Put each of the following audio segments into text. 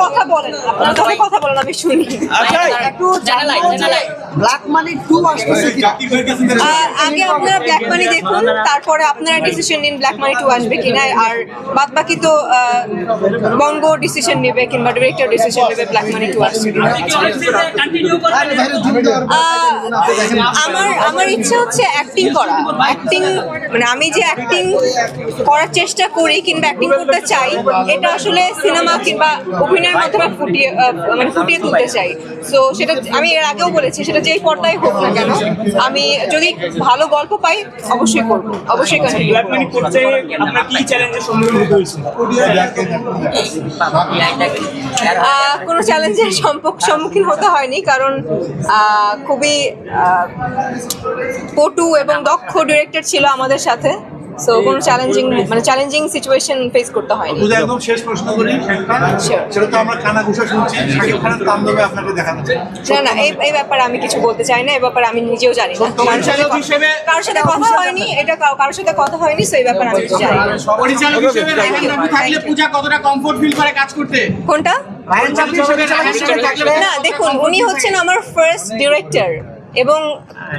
কথা বলেন, আপনারা যখন কথা বলেন আমি শুনি। একটু ব্ল্যাক মানি 2 আসতেছে কি? আগে আপনারা ব্ল্যাক মানি দেখুন, তারপরে আপনারা ডিসিশন নিন ব্ল্যাক মানি 2 আসবে কিনা। আর বাদ বাকি তো বঙ্গ ডিসিশন নেবে কিংবা ডিরেক্টর ডিসিশন নেবে ব্ল্যাক মানি 2 আসবে কিনা। আমার ইচ্ছা হচ্ছে অ্যাক্টিং করা। অ্যাক্টিং মানে আমি যে অ্যাক্টিং করার চেষ্টা করি কিংবা অ্যাক্টিং করতে চাই, এটা আসলে সিনেমা কিংবা অভিনয়ের মাধ্যমে ফুটিয়ে তুলতে চাই। সো সেটা আমি এর আগেও বলেছি, সেটা যেই পর্দায় হোক না কেন, আমি যদি ভালো গল্প পাই অবশ্যই করবো, অবশ্যই কন্টিনিউ করবো। কোনো চ্যালেঞ্জের সম্মুখীন হতে হয়নি, কারণ খুবই পটু এবং দক্ষ ডিরেক্টর ছিল আমাদের সাথে। সো কোনো চ্যালেঞ্জিং সিচুয়েশন ফেস করতে হয়নি। একদম শেষ প্রশ্ন করি, সেটা তো আমরা কানাঘুষা শুনছি, শাকিব খানের তাণ্ডবে আপনাকে দেখানো যায়? না, এই ব্যাপারে আমি কিছু বলতে চাই না। এই ব্যাপারে আমি নিজেও জানি না, কারোর সাথে কথা হয়নি, এটা কারোর সাথে কথা হয়নি। সো এই ব্যাপারে আমি কিছু জানি না। পরিচালক হিসেবে রায়হান রাফি থাকলে পূজা কতটা কমফোর্ট ফিল করে কাজ করতে? কোনটা? না দেখুন, উনি হচ্ছেন আমার ফার্স্ট ডিরেক্টর এবং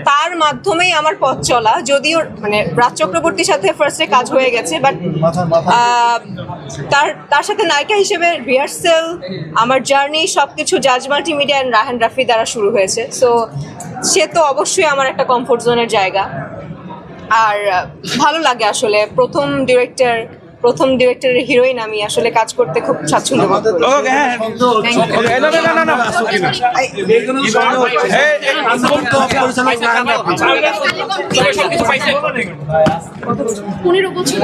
তার মাধ্যমেই আমার পথ চলা। যদিও মানে রাজ চক্রবর্তীর সাথে ফার্স্টে কাজ হয়ে গেছে, বাট তার সাথে নায়িকা হিসেবে রিহার্সেল, আমার জার্নি সবকিছু জাজ মাল্টিমিডিয়া অ্যান্ড রায়হান রাফি দ্বারা শুরু হয়েছে। সো সে তো অবশ্যই আমার একটা কমফোর্ট জোনের জায়গা। আর ভালো লাগে আসলে প্রথম ডিরেক্টরের হিরোইন আমি আসলে কাজ করতে খুব স্বাচ্ছন্দ্য বোধ করি। পনেরো বছর